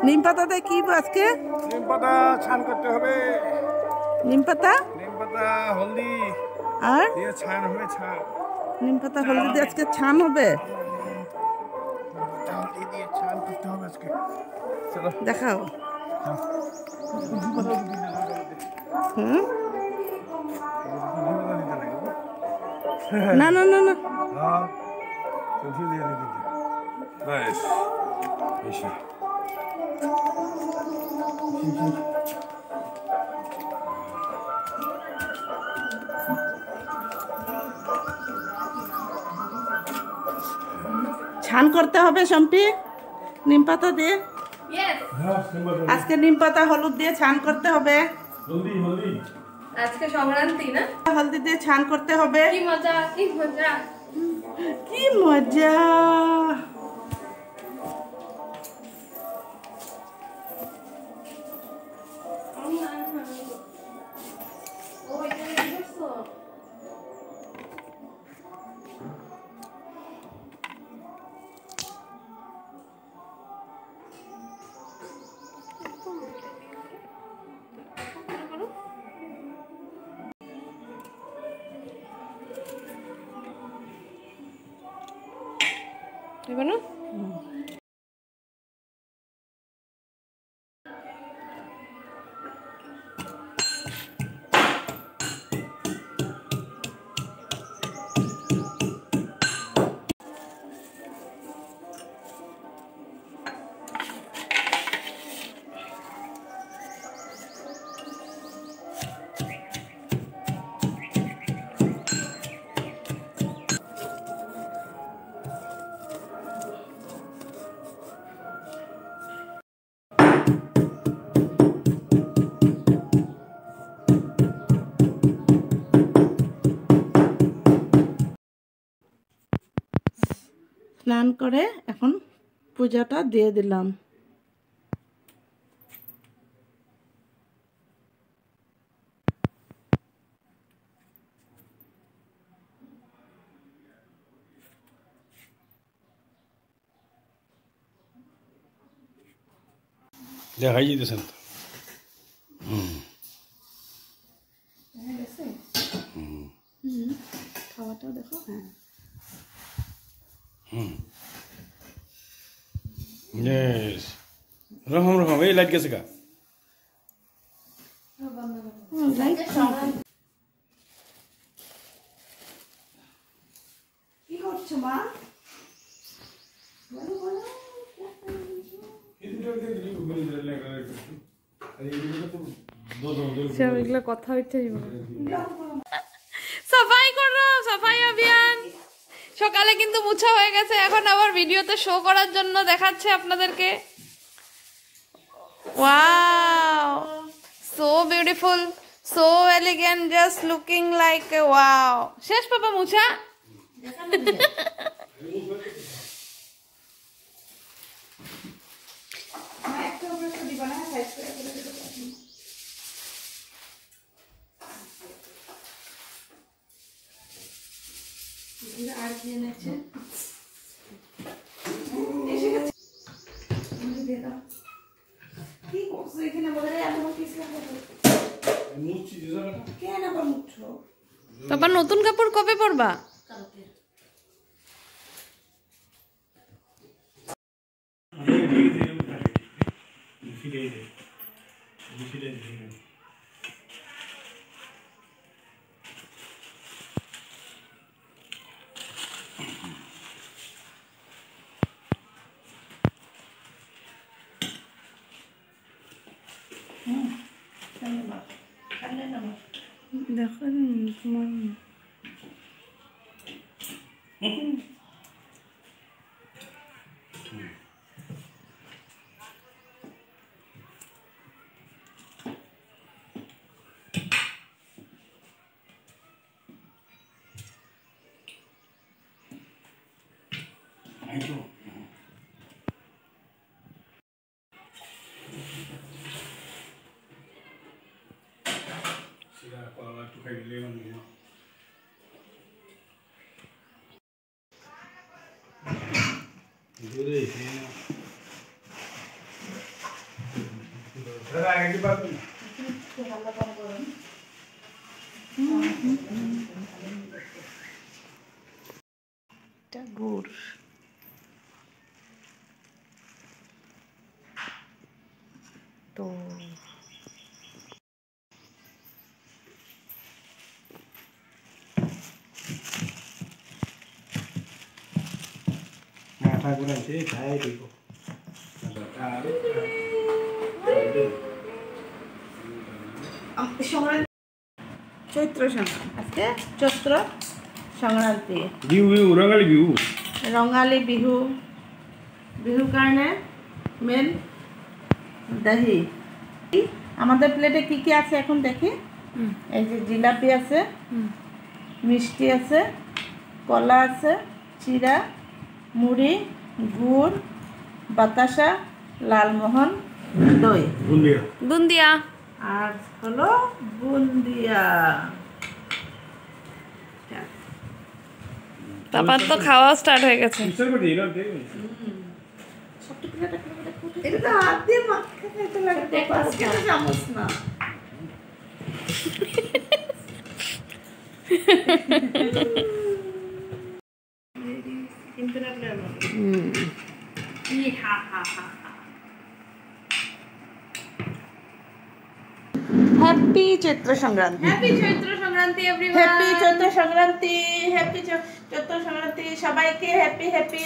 নিম পাতাতে কি আজকে? নিম পাতা ছান করতে হবে। নিম পাতা হলদি আর দিয়ে ছান হবে। নিম পাতা হলদি দিয়ে আজকে ছান হবে। হলদি দিয়ে ছান করতে হবে আজকে। চলো দেখাও। না না না না ছান করতে হবে সম্পি নিম পাতা দিয়ে। আজকে নিম পাতা হলুদ দিয়ে ছান করতে হবে। আজকে সংক্রান্তি না? হলদি দিয়ে ছান করতে হবে। কি মজা কি মজা কি মজা। এবার না স্নান করে এখন পূজাটা দিয়ে দিলাম। দেখাই যেতেছেন তো। খাওয়াটাও দেখো। হ্যাঁ রকম রকম এই লাইট গেছে কা কি করছো মা? এগুলো কথা হচ্ছে সাফাই করো সাফাই অভিযান। সকালে কিন্তু মুছা হয়ে গেছে, এখন আবার ভিডিওতে শো করার জন্য দেখাচ্ছে আপনাদেরকে। Wow so beautiful so elegant just looking like wow. শেষ পাপা মুছা? আর কি এনেছে? কি করছো এখানে? কেন আবার মুছো? পাপা নতুন কাপড় কবে পরবা? দেখো তোমার গুড় তো ঠাকুরাকে খাই দিব চৈত্র সংক্রান্তি আজকে চৈত্র সংক্রান্তি বিহু বিহু রঙালী বিহু ৰঙালী বিহু বিহুৰ কাৰণে মেন দহি আমাদের প্লেটে কি কি আছে এখন দেখি এই যে জিলাপি আছে মিষ্টি আছে কলা আছে চিরা মুড়ি গুড় বাতাসা লালমোহন দই বুন্দিয়া বুন্দিয়া আর হলো বুন্দিয়া তারপর তো খাওয়া স্টার্ট হয়ে গেছে এটা তো হাত দিয়ে মাখতে খেতে লাগে আজকে তো চামচ না happy Chaitra Sankranti happy Chaitra Sankranti everyone happy Chaitra Sankranti happy Chaitra Sankranti সবাইকে হ্যাপি হ্যাপি